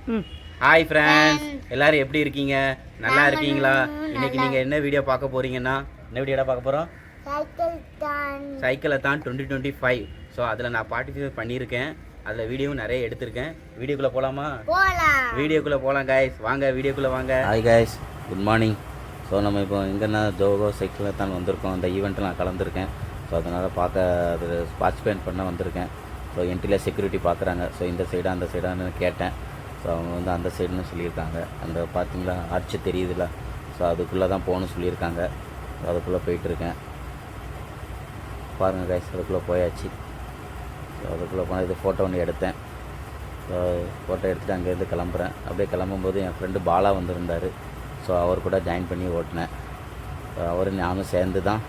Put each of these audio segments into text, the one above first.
Hi friends, எல்லாரும் எப்படி இருக்கீங்க? நல்லா இருக்கீங்களா? இன்னைக்கு நீங்கள் என்ன வீடியோ பார்க்க போகிறீங்கன்னா, என்ன வீடியோட பார்க்க போகிறோம்? சைக்கிளை தான் 2025. ஸோ அதில் நான் பார்ட்டிசிபேட் பண்ணியிருக்கேன். அதில் வீடியோவும் நிறைய எடுத்திருக்கேன். வீடியோக்குள்ளே போகலாமா? வீடியோக்குள்ளே போகலாம் கைஸ். வாங்க வீடியோக்குள்ளே வாங்க. Hi guys, good morning. So நம்ம இப்போ எங்கன்னா ஜோகோ சைக்கிளில் தான் வந்திருக்கோம். இந்த ஈவெண்ட்டில் நான் கலந்துருக்கேன். ஸோ அதனால் அது பார்ட்டிசிபேட் பண்ண வந்திருக்கேன். ஸோ என்ட்ரியில் செக்யூரிட்டி பார்க்குறாங்க. ஸோ இந்த சைடாக அந்த சைடான்னு கேட்டேன். ஸோ அவங்க வந்து அந்த சைடுன்னு சொல்லியிருக்காங்க. அந்த பார்த்தீங்களா ஆர்ச்சு தெரியுதுல்ல, ஸோ அதுக்குள்ளே தான் போகணும்னு சொல்லியிருக்காங்க. ஸோ அதுக்குள்ளே போயிட்டுருக்கேன். பாருங்கள் கைஸ், அதுக்குள்ளே போயாச்சு. ஸோ அதுக்குள்ளே போனால் இது ஃபோட்டோ ஒன்று எடுத்தேன். ஸோ ஃபோட்டோ எடுத்துகிட்டு அங்கேருந்து கிளம்புறேன். அப்படியே கிளம்பும்போது என் ஃப்ரெண்டு பாலா வந்திருந்தார். ஸோ அவர் கூட ஜாயின் பண்ணி ஓட்டினேன். ஸோ அவரும் நானும் சேர்ந்து தான்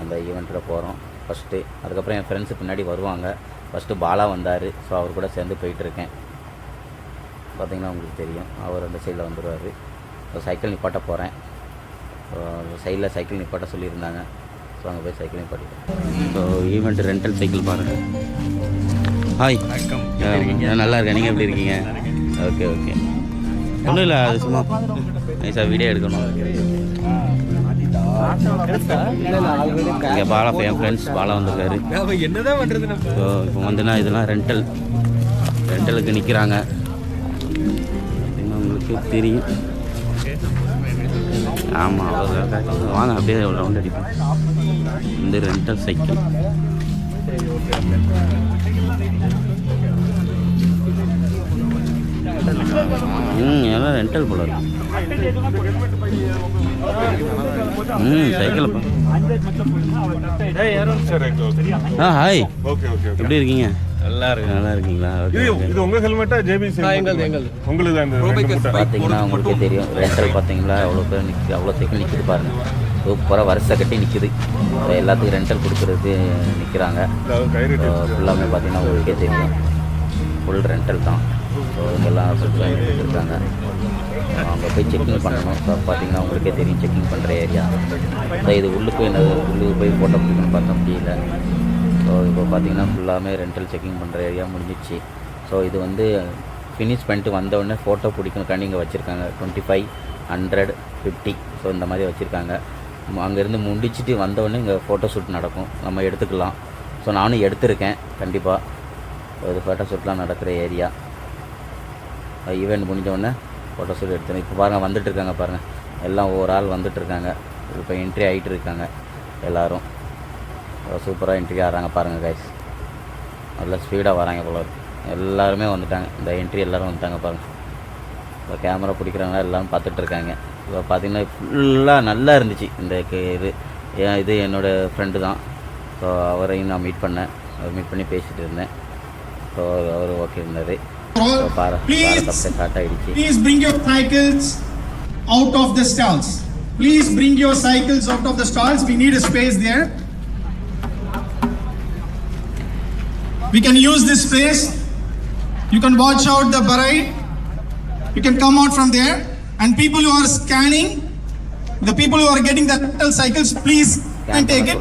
அந்த ஈவெண்ட்டில் போகிறோம் ஃபஸ்ட்டு. அதுக்கப்புறம் என் ஃப்ரெண்ட்ஸு பின்னாடி வருவாங்க. ஃபஸ்ட்டு பாலா வந்தார். ஸோ அவர் கூட சேர்ந்து போயிட்டுருக்கேன். பார்த்திங்கன்னா உங்களுக்கு தெரியும், அவர் அந்த சைடில் வந்துடுவார். ஸோ சைக்கிள் நிப்பாட்ட போகிறேன். ஸோ சைடில் சைக்கிள் நிப்பாட்ட சொல்லியிருந்தாங்க. ஸோ அங்கே போய் சைக்கிள் நிப்பாட்டிட்டேன். ஸோ ஈவெண்ட் ரெண்டல் சைக்கிள் பாருங்கள். ஹாய், நல்லா இருக்கேன். நீங்கள் எப்படி இருக்கீங்க? ஓகே ஓகே, ஒன்றும் இல்லை, அது சும்மா நைஸாக வீடியோ எடுக்கணும். இங்கே பாலா, என் ஃப்ரெண்ட்ஸ் பாலா வந்திருக்காரு. என்னதான் பண்ணுறது? ஸோ இப்போ வந்துன்னா இதெல்லாம் ரெண்டலுக்கு நிற்கிறாங்க. உங்களுக்கு தெரியும். ஆமாம், வாங்க அப்படியே ரவுண்ட் அடிப்போம். இந்த ரெண்டல் சைக்கிள் எல்லாம் ரெண்டல் போல இருக்கும். சைக்கிள் ஹாய், எப்படி இருக்கீங்க? நல்லா இருக்கீங்களா? இது உங்க ஹெல்மெட்டா? ஜேபிசி உங்களுக்கு பார்த்தீங்கன்னா உங்களுக்கே தெரியும். ரெண்டல் பார்த்தீங்களா எவ்வளோ பேர் நிற்குது, அவ்வளோ சைக்கிள் நிற்குது பாருங்கள். சூப்பராக வரிசை கட்டி நிற்குது. எல்லாத்துக்கும் ரெண்டல் கொடுக்குறது நிற்கிறாங்க. ஃபுல்லாமே பார்த்தீங்கன்னா உங்களுக்கே தெரியும், ஃபுல் ரெண்டல் தான். ஸோ இங்கெல்லாம் கொடுத்துருக்காங்க. அங்கே போய் செக்கிங் பண்ணணும். ஸோ பார்த்தீங்கன்னா உங்களுக்கே தெரியும், செக்கிங் பண்ணுற ஏரியா. ஸோ இது உள்ளுக்கு போய் ஃபோட்டோ பிடிக்கணும்னு பார்க்க முடியல. ஸோ இப்போ பார்த்தீங்கன்னா ஃபுல்லாமே ரெண்டல் செக்கிங் பண்ணுற ஏரியா முடிஞ்சிச்சு. ஸோ இது வந்து ஃபினிஷ் பண்ணிட்டு வந்தவுடனே ஃபோட்டோ பிடிக்கணும் இங்கே வச்சுருக்காங்க. 25, 100, 50. ஸோ இந்த மாதிரி வச்சுருக்காங்க. அங்கேருந்து முடிச்சுட்டு வந்தவுடனே இங்கே ஃபோட்டோ ஷூட் நடக்கும், நம்ம எடுத்துக்கலாம். ஸோ நானும் எடுத்திருக்கேன் கண்டிப்பாக. இது ஃபோட்டோ ஷூட்லாம் நடக்கிற ஏரியா. ஈவெண்ட் முடிஞ்சவுடனே ஃபோட்டோ ஷூட் எடுத்துனேன். இப்போ பாருங்கள் வந்துட்டுருக்காங்க பாருங்கள், எல்லாம் ஒவ்வொரு ஆள் வந்துட்டுருக்காங்க. இப்போ என்ட்ரி ஆகிட்டு இருக்காங்க எல்லோரும். சூப்பராக என்ட்ரி ஆகிறாங்க பாருங்கள் கைஸ். நல்லா ஸ்பீடாக வராங்க போல இருக்குது. எல்லாருமே வந்துட்டாங்க. இந்த என்ட்ரி எல்லோரும் வந்துட்டாங்க பாருங்கள். இப்போ கேமரா பிடிக்கிறாங்க, எல்லோரும் பார்த்துட்ருக்காங்க. இப்போ பார்த்திங்கன்னா ஃபுல்லாக நல்லா இருந்துச்சு. இந்த இது என்னோடய ஃப்ரெண்டு தான். ஸோ அவரையும் நான் மீட் பண்ணி பேசிகிட்டு இருந்தேன். ஸோ அவர் ஓகே இருந்தார். Please bring your cycles out of the stalls. Please bring your cycles out of the stalls. We need a space there. We can use this space. You can watch out the parade. You can come out from there. And people who are scanning, the people who are getting the rental cycles, please and take it.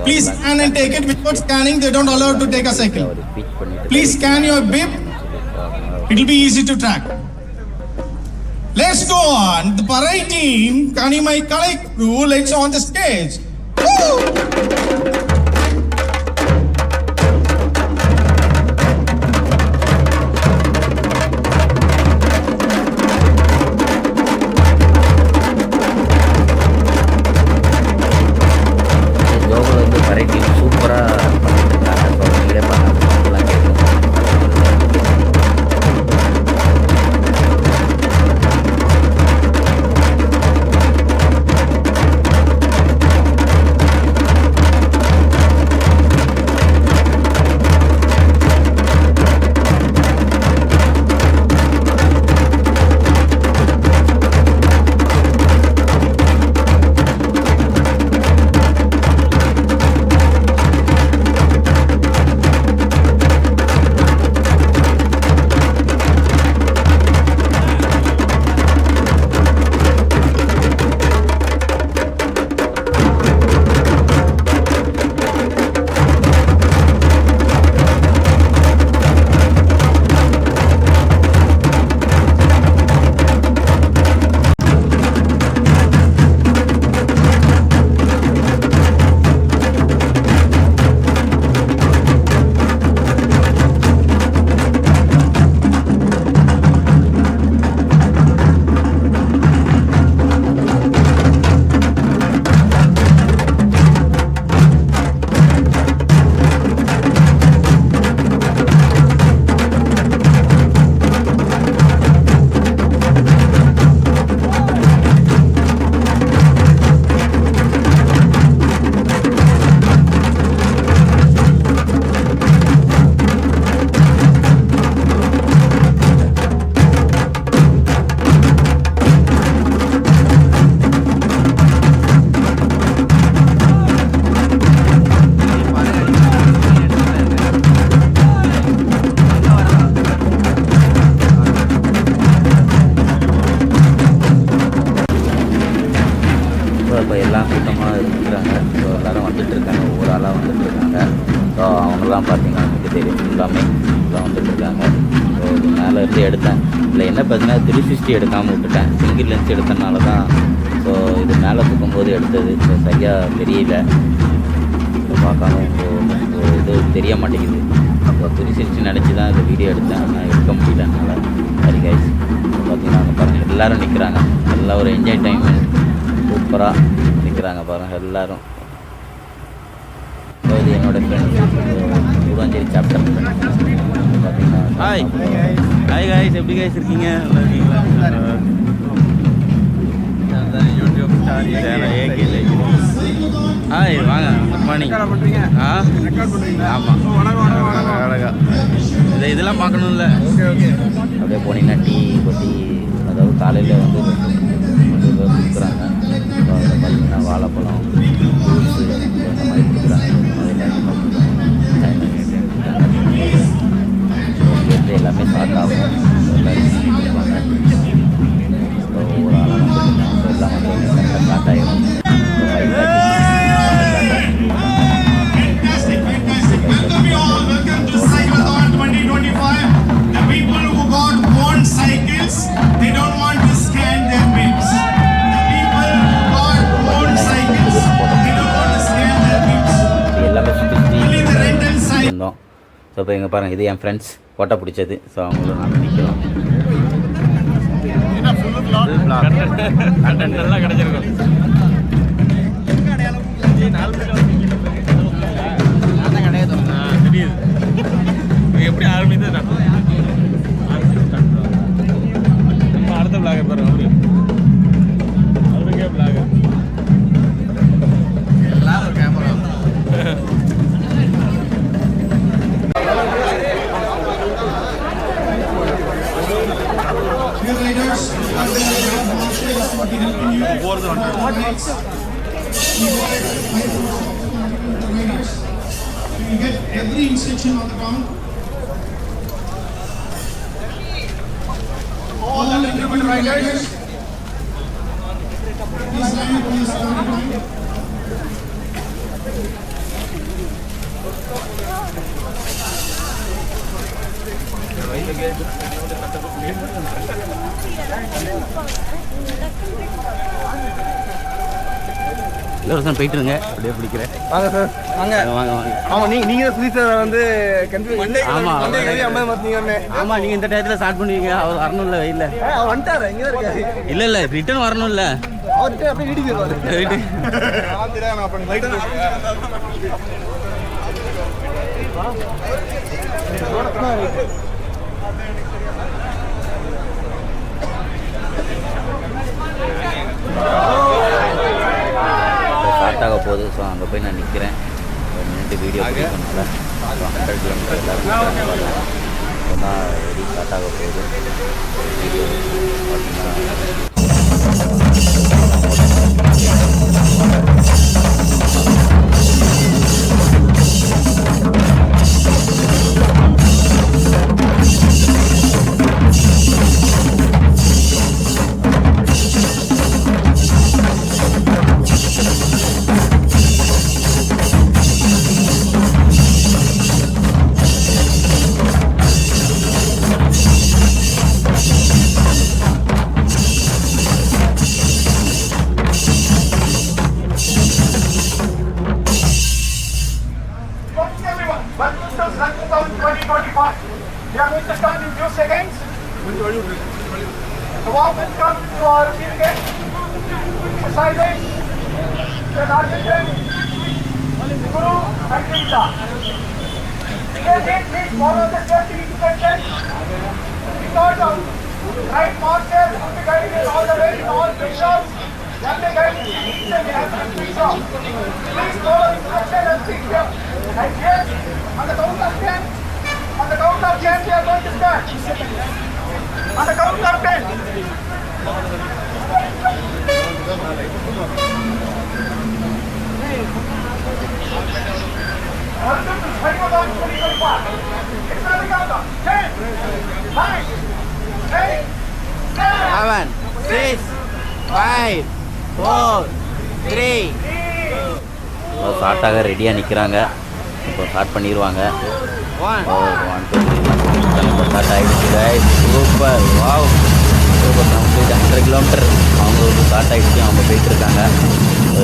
Please scan and take it. Without scanning, they don't allow to take a cycle. Please scan your bib. It will be easy to track. Let's go on. The parade team, Kanimai Kalai crew, let's on the stage. Woo! ரொம்ப எல்லாம் கூட்டமாக இருக்கிறாங்க. So எல்லோரும் வந்துட்டுருக்காங்க, ஒவ்வொரு ஆளாக வந்துட்டுருக்காங்க. So அவங்களாம் பார்த்தீங்கன்னா எனக்கு தெரியும் எல்லாமே எல்லாம் வந்துட்டுருக்காங்க. ஸோ இது மேலே இருந்து எடுத்தேன். இல்லை என்ன பார்த்தீங்கன்னா 360 எடுக்காமல் விட்டுட்டேன். சிங்கிள் லென்ஸ் எடுத்தனால தான் ஸோ இது மேலே தூக்கும்போது எடுத்தது. ஸோ சரியாக தெரியல, ஸோ பார்க்காம இது தெரிய மாட்டேங்குது. ஸோ 360 நினச்சி தான் இந்த வீடியோ எடுத்தேன், ஆனால் எடுக்க முடியலனால. சரி கைஸ், பார்த்தீங்கன்னா அங்கே பாருங்கள் எல்லோரும் நிற்கிறாங்க. எல்லாம் ஒரு என்ஜாய் டைம் சூப்பராக நிற்கிறாங்க பாருங்கள் எல்லோரும். ஸோ இது என்னோடய ஃப்ரெண்ட்ஸ் கூடாஞ்சேரி சாப்டர் பார்த்தீங்கன்னா. ஹாய் ஹாய் கைஸ், எப்படி கைஸ் இருக்கீங்க? நல்லா இருக்கீங்களா? யூடியூப் ஹாய் வாங்க, குட் மார்னிங். ஆமாம் அழகா இதெல்லாம் பார்க்கணும்ல. அப்படியே போனீங்கன்னா டீ கொட்டி, அதாவது காலையில் வந்து கொடுக்குறாங்க. ஸோ அதில் பார்த்தீங்கன்னா வாழைப்பழம், ஜூஸு இந்த மாதிரி கொடுக்குறாங்க. இங்கேருந்து எல்லாமே ஸ்டார்ட் ஆகும். எல்லோரும் கொடுப்பாங்க. ஸோ ஒவ்வொரு ஆளாக வந்து எல்லாம் வந்து ஸ்டார்ட் ஆகிடும். Welcome you all. Welcome to Cyclathon 2025. The people who got owned cycles, they don't want to scan their bibs. The people who got owned cycles, they don't want to scan their bibs. எல்லாமே Only the rental side. இருந்தோம். So இப்போ இங்கே பாருங்கள், இது என் friends photo பிடிச்சது. So அவங்களும் நாங்கள் நிற்கிறோம். கண்டென்ட் கிடச்சிருக்கும். எப்படி ஆரம்பித்து அடுத்த பிளாக பாருங்க. அவருக்கே பிளாக எல்லாம் ஒரு camera. You get every instruction on the ground. All independent riders. Please line, please line. இலவசம் போயிட்டுருங்க, அப்படியே பிடிக்கிறேன். வாங்க சார், வாங்க வாங்க வாங்க. ஆமாம், நீங்கள் சுதீஷ் சார் வந்து ஆமாம் ஆமாம், நீங்கள் இந்த டயத்தில் ஸ்டார்ட் பண்ணுவீங்க. அவர் வரணும்ல வெயில்ல. அவர் வந்துட்டார், இங்கே தான் இருக்காரு. இல்லை இல்லை, ரிட்டர்ன் வரணும்ல. அவர்கிட்ட அப்படியே வீட்டுக்கு போயிருவாரு. ஸ்டார்ட் ஆக போகுது. ஸோ அங்கே போய் நான் நிற்கிறேன். நின்றுட்டு வீடியோ பிடிக்கணும்ல. ஸோ 100 கிலோமீட்டர் எல்லோரும் வரலாம். ஸோ தான் ரெடி ஸ்டார்ட் ஆக போகுது வீடியோ பார்த்தீங்கன்னா. We are going to start in few seconds. The walkers come to our ticket. Exercises. The Arjun, Guru, and Krishna. Please follow the safety instructions. Because of right marchers will be guiding us all the way in all bishops. They will be guiding each and every bishop. Please follow instructions and sit here. And yes, on the count of 10. On the count of 10, we are going to start. On the count of 10. Welcome to Cyclathon 2025. It's on the count of 10, 9, 8, 7, 7, 6, 5, 4, ஸ்டார்ட்டாக ரெடியாக நிற்கிறாங்க. இப்போ start பண்ணிடுவாங்க. 1 2 3 இப்போ start ஆகிடுச்சு guys. Super, wow super. நம்ம போயிட்டு 100 kilometre அவங்களுக்கு start ஆகிடுச்சு. அவங்க போயிட்டுருக்காங்க.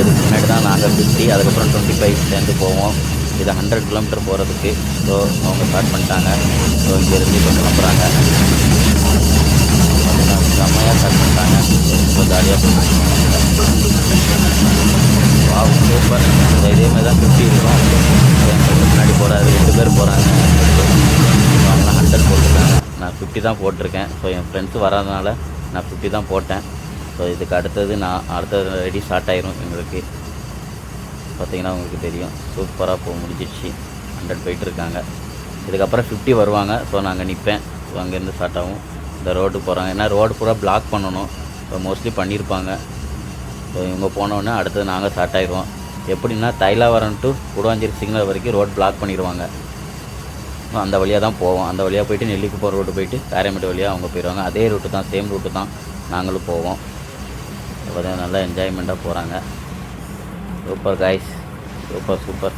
இதுக்கு முன்னாடி தான் நாங்கள் 50, அதுக்கப்புறம் 25 சேர்ந்து போவோம். இது 100 கிலோமீட்டர் போகிறதுக்கு. ஸோ அவங்க ஸ்டார்ட் பண்ணிட்டாங்க. ஸோ இங்கேருந்து இப்போ கிளம்புறாங்க. செம்மையாக ஸ்டார்ட் பண்ணிட்டாங்க. ரொம்ப ஜாலியாக போயிட்டு வாவ் சூப்பர். இதே மாதிரி தான் 50 இருக்கும். எங்களுக்கு முன்னாடி போகிறாரு, 2 பேர் போகிறாங்க. அவங்களாம் 100 போட்டிருக்காங்க. நான் 50 தான் போட்டிருக்கேன். ஸோ என் ஃப்ரெண்ட்ஸு வராதனால நான் 50 தான் போட்டேன். ஸோ இதுக்கு அடுத்தது அடுத்தது ரெடி ஸ்டார்ட் ஆயிரும் எங்களுக்கு. பார்த்திங்கன்னா உங்களுக்கு தெரியும். சூப்பராக போக முடிஞ்சிடுச்சு. 100 போயிட்டுருக்காங்க. இதுக்கப்புறம் 50 வருவாங்க. ஸோ நாங்கள் நிற்பேன். ஸோ அங்கேருந்து ஸ்டார்ட் ஆகும். இந்த ரோடு போகிறாங்க. ஏன்னா ரோடு பூரா பிளாக் பண்ணணும். ஸோ மோஸ்ட்லி பண்ணியிருப்பாங்க. ஸோ இவங்க போனோடனே அடுத்தது நாங்கள் ஸ்டார்ட் ஆகிடுவோம். எப்படின்னா தைலாவரம் டு குடுவாஞ்சேரி சிக்னல் வரைக்கும் ரோடு பிளாக் பண்ணிடுவாங்க. ஸோ அந்த வழியாக தான் போவோம். அந்த வழியாக போய்ட்டு நெல்லிக்கு போகிற ரோடு போய்ட்டு காரைமேட்டு வழியாக அவங்க போயிடுவாங்க. அதே ரூட்டு தான், சேம் ரூட்டு தான் நாங்களும் போவோம். இப்போ தான் நல்லா என்ஜாய்மெண்ட்டாக போகிறாங்க. Super guys, super.